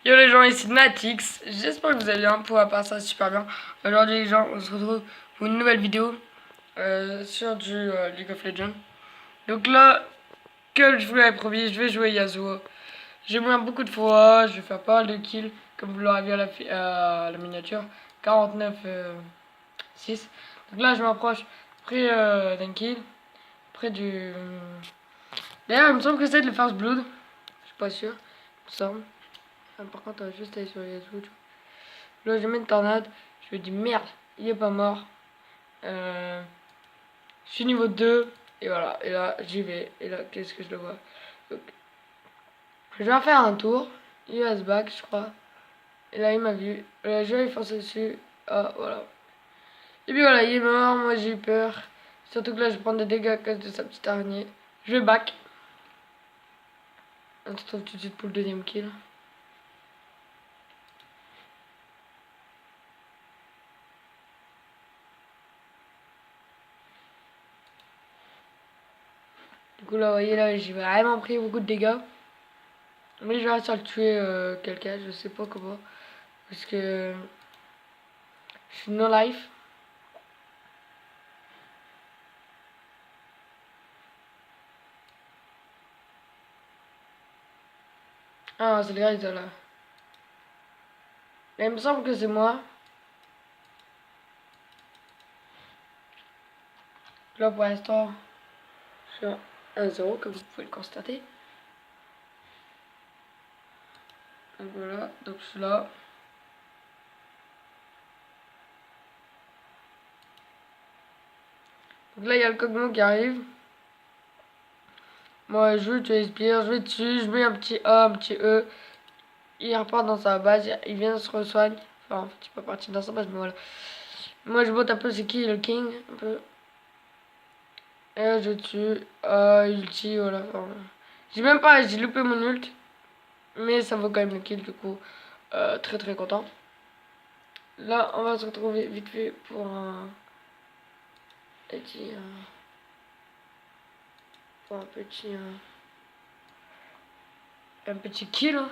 Yo les gens, ici Natix, j'espère que vous allez bien, pour ma part ça va super bien. Aujourd'hui les gens, on se retrouve pour une nouvelle vidéo sur du League of Legends. Donc là, comme je vous l'avais promis, je vais jouer Yasuo. J'ai mouru beaucoup de fois, je vais faire pas mal de kills, comme vous l'aurez vu à la miniature, 49 6. Donc là je m'approche près d'un kill, près du... D'ailleurs il me semble que c'est le First Blood, je suis pas sûr, il me semble. Par contre, on va juste aller sur Yasuo. Là, je mets une tornade. Je me dis merde, il est pas mort. Je suis niveau 2. Et voilà. Et là, j'y vais. Et là, qu'est-ce que je le vois? Donc, je vais faire un tour. Il va se back, je crois. Et là, il m'a vu. Là, je vais lui foncer dessus. Ah, voilà. Et puis voilà, il est mort. Moi, j'ai eu peur. Surtout que là, je prends des dégâts à cause de sa petite araignée. Je vais back. On se retrouve tout de suite pour le deuxième kill. Du coup, là, vous voyez, là, j'ai vraiment pris beaucoup de dégâts. Mais je vais réussir à le tuer quelqu'un, je sais pas comment. Parce que je suis no life. Ah, c'est le gars, il est là. Mais il me semble que c'est moi. Là, pour l'instant, je suis à 1-0, comme vous pouvez le constater. Donc voilà, donc je suis là. Donc là, il y a le Kog'Maw qui arrive. Moi, je vais tuer Spire, je vais dessus, je mets un petit A, un petit E. Il repart dans sa base, il vient se resoigne. Enfin, en fait, il est pas parti dans sa base, mais voilà. Moi, je botte un peu c'est qui le King, un peu. Et là, je tue. Ulti, voilà. Enfin, j'ai loupé mon ult. Mais ça vaut quand même le kill, du coup. Très très content. Là, on va se retrouver vite fait pour un petit. Pour un petit. Un petit kill. Hein.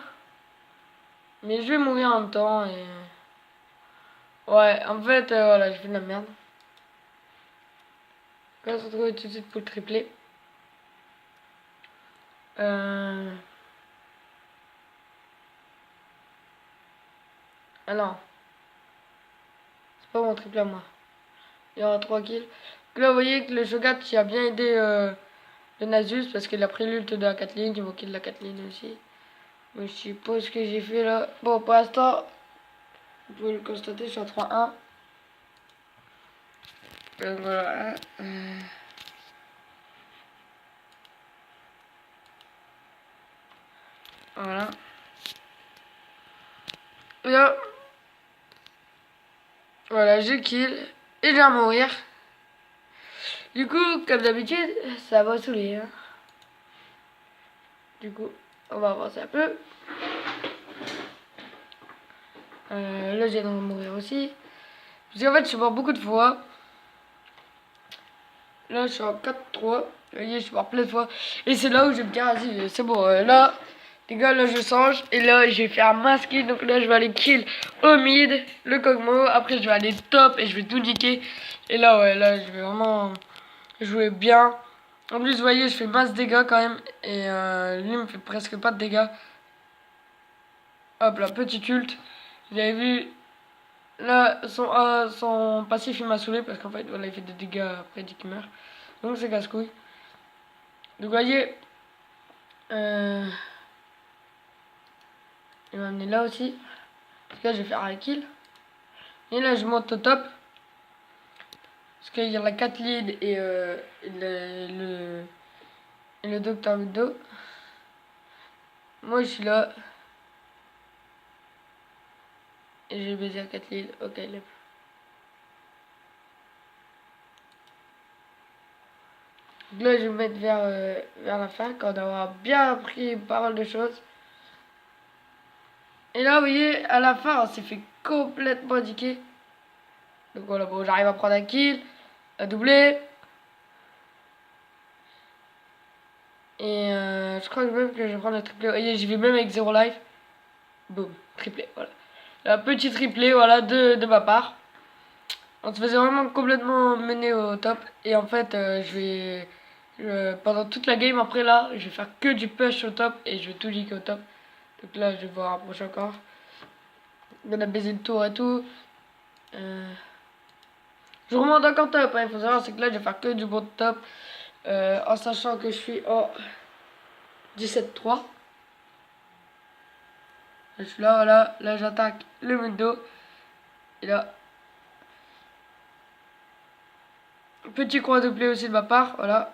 Mais je vais mourir en même temps et. Ouais, en fait, voilà, j'ai fait de la merde. On va se retrouver tout de suite pour le triplé. Ah non. C'est pas mon triplé à moi. Il y aura 3 kills. Donc là, vous voyez que le Shogat qui a bien aidé le Nasus parce qu'il a pris l'ult de la Kathleen. Il m'a kill la Kathleen aussi. Mais je sais pas ce que j'ai fait là. Bon, pour l'instant, vous pouvez le constater, je suis à 3-1. Donc voilà. Voilà. Et là, voilà, je kill. Et je vais mourir. Du coup, comme d'habitude, ça va saouler. Hein. Du coup, on va avancer un peu. Là, j'ai de mourir aussi. Parce qu'en fait, je suis mort beaucoup de fois. Là, je suis en 4-3. Vous voyez, je suis mort plein de fois. Et c'est là où je vais me dire, vas-y, c'est bon. Là, les gars, là, je change. Et là, je vais faire masquer. Donc là, je vais aller kill au mid, le Kog'Maw. Après, je vais aller top et je vais tout niquer. Et là, ouais, là, je vais vraiment jouer bien. En plus, vous voyez, je fais masse dégâts quand même. Et lui, il me fait presque pas de dégâts. Hop là, petit ult. Vous avez vu, là, son passif, il m'a saoulé parce qu'en fait, voilà, il fait des dégâts après dès qu'il meurt. Donc, c'est casse-couille. Donc, vous voyez, il m'a amené là aussi. Parce que là, je vais faire un kill. Et là, je monte au top. Parce qu'il y a la Kathleen et le docteur Ludo. Moi, je suis là. Et j'ai baisé la Kathleen. Ok, là. Donc là, je vais me mettre vers la fin quand on aura bien appris pas mal de choses. Et là, vous voyez, à la fin, on s'est fait complètement indiquer. Donc voilà, bon, j'arrive à prendre un kill, à doubler. Et je crois même que je vais prendre le triplé. Vous voyez, j'y vais même avec 0 life. Boum, triplé, voilà. Un petit triplé, voilà, de ma part. On se faisait vraiment complètement mener au top. Et en fait, pendant toute la game, après là, je vais faire que du push au top et je vais tout liquer au top. Donc là, je vais voir rapprocher encore. On a baisé le tour et tout. Je remonte encore top, hein. Il faut savoir, c'est que là, je vais faire que du bon top. En sachant que je suis en 17-3. Je suis là, voilà. Là, j'attaque le mundo. Et là, petit croix de play aussi de ma part, voilà.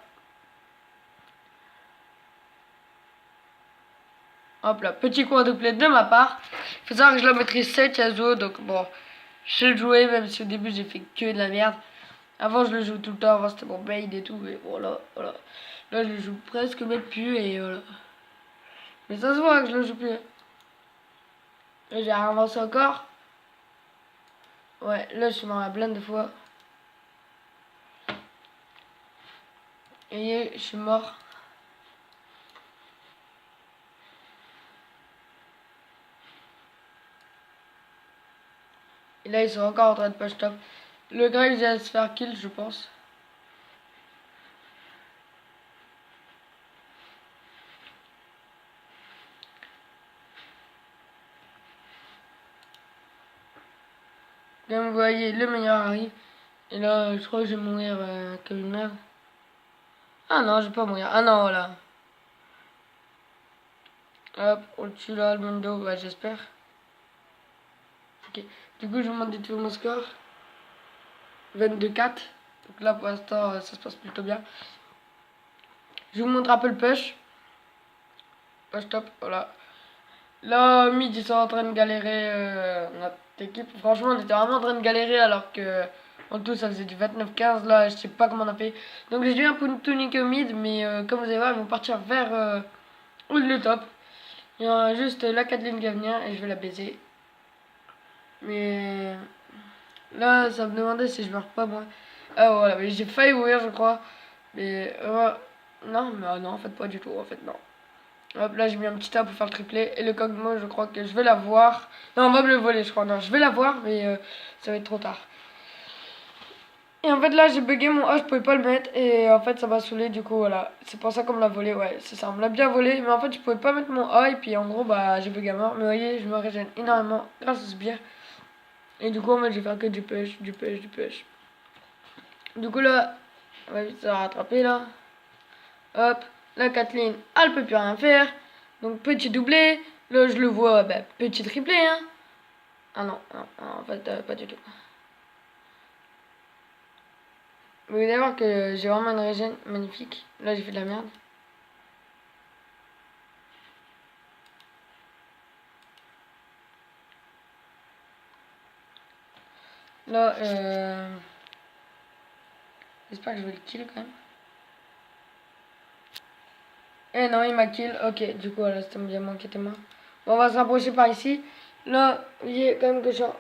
Hop là, petit croix de play de ma part. Il faut savoir que je la maîtrise 7 Yasuo, donc bon, je sais le jouer, même si au début j'ai fait que de la merde. Avant je le joue tout le temps, avant c'était mon main et tout, mais voilà, voilà. Là je le joue presque même plus et voilà. Mais ça se voit que je le joue plus. Là j'ai avancé encore. Ouais, là je suis mort à plein de fois. Et je suis mort. Et là ils sont encore en train de push top. Le Greg vient de se faire kill je pense. Comme vous voyez, le meilleur arrive. Et là, je crois que je vais mourir comme une merde. Ah non, je vais pas mourir. Ah non, voilà. Hop, on le tue là, le mundo, ouais, j'espère. Ok. Du coup, je vous demande de tuer mon score. 22-4. Donc là, pour l'instant, ça se passe plutôt bien. Je vous montre un peu le push. Push top, voilà. Là, mid, ils sont en train de galérer notre équipe. Franchement, on était vraiment en train de galérer alors que en tout, ça faisait du 29-15. Là, je sais pas comment on a fait. Donc, j'ai dû un peu tout niquer au mid, mais comme vous allez voir, ils vont partir vers le top. Il y a juste la Kathleen qui va venir et je vais la baiser. Mais là, ça me demandait si je meurs pas moi. Ah voilà, mais j'ai failli mourir, je crois. Mais non, mais non, en fait, pas du tout. En fait, non. Hop, là j'ai mis un petit tas pour faire le triplé. Et le Kog'Maw, je crois que je vais l'avoir. Non, on va me le voler, je crois. Non, je vais l'avoir, mais ça va être trop tard. Et en fait, là j'ai bugué mon A, je pouvais pas le mettre. Et en fait, ça m'a saoulé, du coup, voilà. C'est pour ça qu'on me l'a volé, ouais, c'est ça. On me l'a bien volé, mais en fait, je pouvais pas mettre mon A. Et puis en gros, bah, j'ai bugué à mort. Mais vous voyez, je me régène énormément grâce à ce bière. Et du coup, en fait, je vais faire que du push, du push, du push. Du coup, là, on va vite se rattraper, là. Hop, la Kathleen, elle peut plus rien faire. Donc petit doublé. Là je le vois, bah, petit triplé hein. Ah non, non, non en fait pas du tout. Vous allez voir que j'ai vraiment une régène magnifique. Là j'ai fait de la merde. Là j'espère que je vais le kill quand même. Eh non il m'a kill. Ok du coup voilà c'était mon diamant qui était mort. Bon, on va se rapprocher par ici. Là vous voyez quand même que je suis en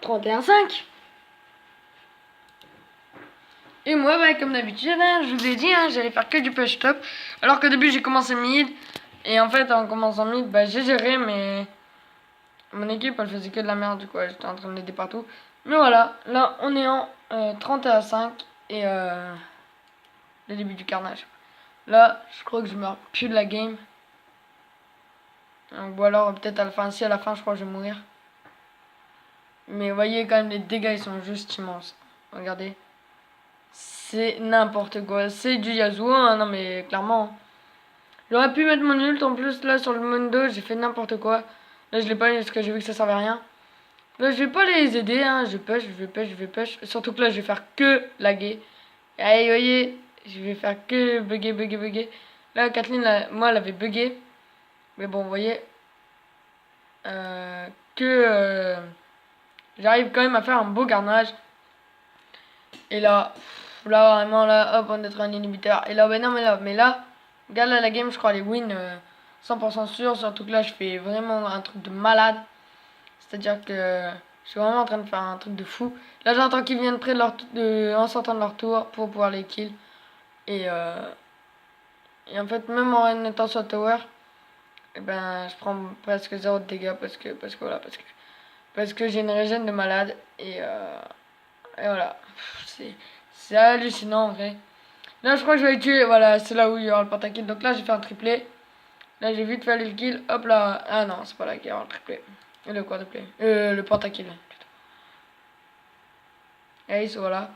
31-5. Et moi, bah, comme d'habitude, hein, je vous ai dit, hein, j'allais faire que du push top. Alors qu'au début, j'ai commencé mid. Et en fait, en commençant mid, bah, j'ai géré, mais mon équipe, elle faisait que de la merde. Du coup, j'étais en train de l'aider partout. Mais voilà, là, on est en 31-5. Et le début du carnage. Là, je crois que je meurs plus de la game. Donc, ou alors, peut-être à la fin, si à la fin, je crois que je vais mourir. Mais vous voyez, quand même, les dégâts, ils sont juste immenses. Regardez. C'est n'importe quoi. C'est du Yasuo, hein. Non mais clairement. J'aurais pu mettre mon ult en plus là sur le mundo. J'ai fait n'importe quoi. Là je l'ai pas mis parce que j'ai vu que ça servait à rien. Là je vais pas les aider. Hein. Je push, je vais push, je vais push. Surtout que là je vais faire que laguer. Allez, voyez. Je vais faire que bugger, bugger, bugger. Là Kathleen, là, moi elle avait bugué. Mais bon, vous voyez. J'arrive quand même à faire un beau garnage. Et là. Là, vraiment, là, hop, on est un inhibiteur. Et là, ben non, mais là, regarde là, la game, je crois, les wins 100% sûr. Surtout que là, je fais vraiment un truc de malade. C'est-à-dire que je suis vraiment en train de faire un truc de fou. Là, j'entends qu'ils viennent près en sortant de leur tour pour pouvoir les kill. Et en fait, même en étant sur le tower, et ben je prends presque 0 de dégâts parce que j'ai une régène de malade et voilà. C'est hallucinant en vrai. Là je crois que je vais le tuer, voilà, c'est là où il y aura le pentakill. Donc là j'ai fait un triplé. Là j'ai vite fait aller le kill, hop là. Ah non, c'est pas là qu'il y aura le triplé. Et le quadruplé. Le pentakill. Ace, voilà.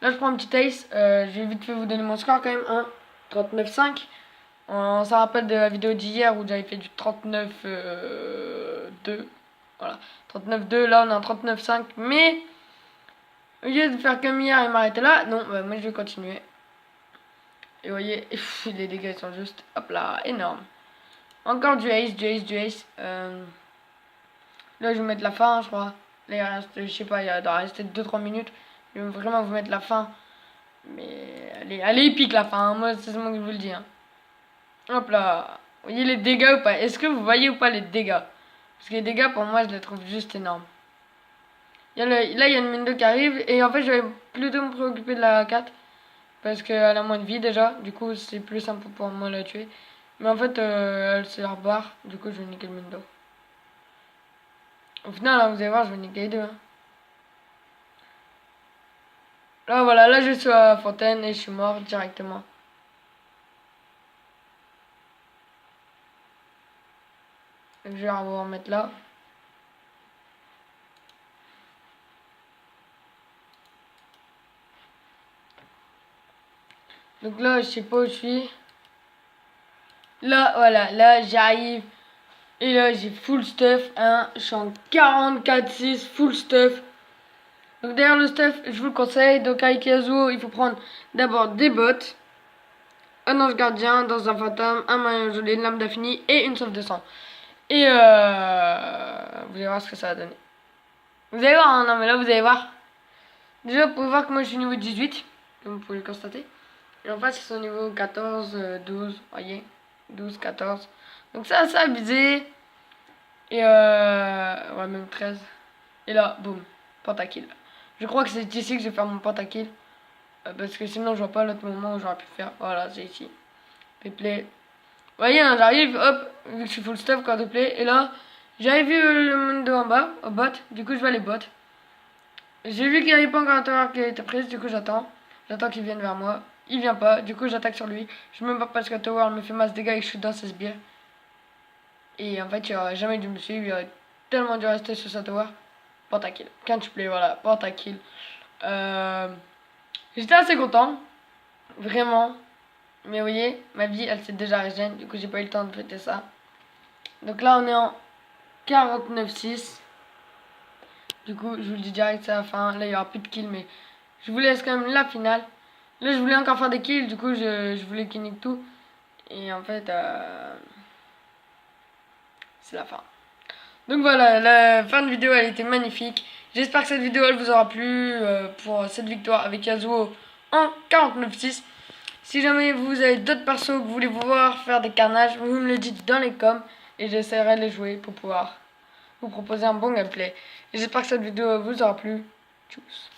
Là je prends un petit ace, j'ai vite fait vous donner mon score quand même, 39,5. Ça rappelle de la vidéo d'hier où j'avais fait du 39,2. Voilà, 39,2, là on est en 39,5. Mais au lieu de faire comme hier et m'arrêter là, non, bah, moi je vais continuer. Et vous voyez, les dégâts sont juste, hop là, énormes. Encore du ace, du ace, du ace. Là je vais mettre la fin, je crois. Là il reste, je sais pas, il doit rester 2-3 minutes. Je vais vraiment vous mettre la fin. Mais elle est épique la fin, hein. Moi c'est moi que je vous le dis. Hein. Hop là. Vous voyez les dégâts ou pas? Est-ce que vous voyez ou pas les dégâts? Parce que les dégâts pour moi je les trouve juste énormes. Là il y a une mine 2 qui arrive. Et en fait je vais plutôt me préoccuper de la 4. Parce qu'elle a moins de vie déjà. Du coup c'est plus simple pour moi de la tuer. Mais en fait elle se barre. Du coup je vais niquer le mine 2. Au final là, vous allez voir je vais niquer les deux. Hein. Là voilà, là je suis à la fontaine et je suis mort directement. Je vais vous remettre là. Donc là, je sais pas où je suis. Là, voilà, là j'arrive. Et là, j'ai full stuff. Hein. Je suis en 44-6, full stuff. Donc derrière le stuff, je vous le conseille. Donc avec Yasuo, il faut prendre d'abord des bottes, un ange gardien, dans un fantôme, un maillot gelé, une lame d'infini et une sauve de sang. Et vous allez voir ce que ça va donner. Vous allez voir, hein, non mais là vous allez voir. Déjà vous pouvez voir que moi je suis niveau 18, comme vous pouvez le constater. Et en face ils sont niveau 14, 12, voyez, 12, 14. Donc ça c'est abusé. Et ouais même 13. Et là, boum, pentakill. Je crois que c'est ici que je vais faire mon pentakill. Parce que sinon je vois pas l'autre moment où j'aurais pu faire. Voilà, c'est ici. Replay. Vous voyez, hein, j'arrive, hop, vu que je suis full stuff, quadruplé. Et là, j'avais vu le monde en bas, au bot. Du coup, je vais les bots. J'ai vu qu'il n'y avait pas encore un tower qui a été prise, du coup, j'attends. J'attends qu'il vienne vers moi. Il vient pas, du coup, j'attaque sur lui. Je me bats parce qu'un tower me fait masse dégâts et que je suis dans ses sbires. Et en fait, il aurait jamais dû me suivre, il aurait tellement dû rester sur sa tower. Pentakill. Catchplay, voilà, pentakill. J'étais assez content, vraiment. Mais vous voyez, ma vie, elle s'est déjà régène. Du coup, j'ai pas eu le temps de fêter ça. Donc là, on est en 49-6. Du coup, je vous le dis direct, c'est la fin. Là, il y aura plus de kills, mais je vous laisse quand même la finale. Là, je voulais encore faire des kills. Du coup, je voulais qu'il nique tout. Et en fait, c'est la fin. Donc voilà, la fin de vidéo, elle était magnifique. J'espère que cette vidéo, elle vous aura plu pour cette victoire avec Yasuo en 49-6. Si jamais vous avez d'autres persos que vous voulez voir faire des carnages, vous me le dites dans les coms et j'essaierai de les jouer pour pouvoir vous proposer un bon gameplay. J'espère que cette vidéo vous aura plu. Tchuss.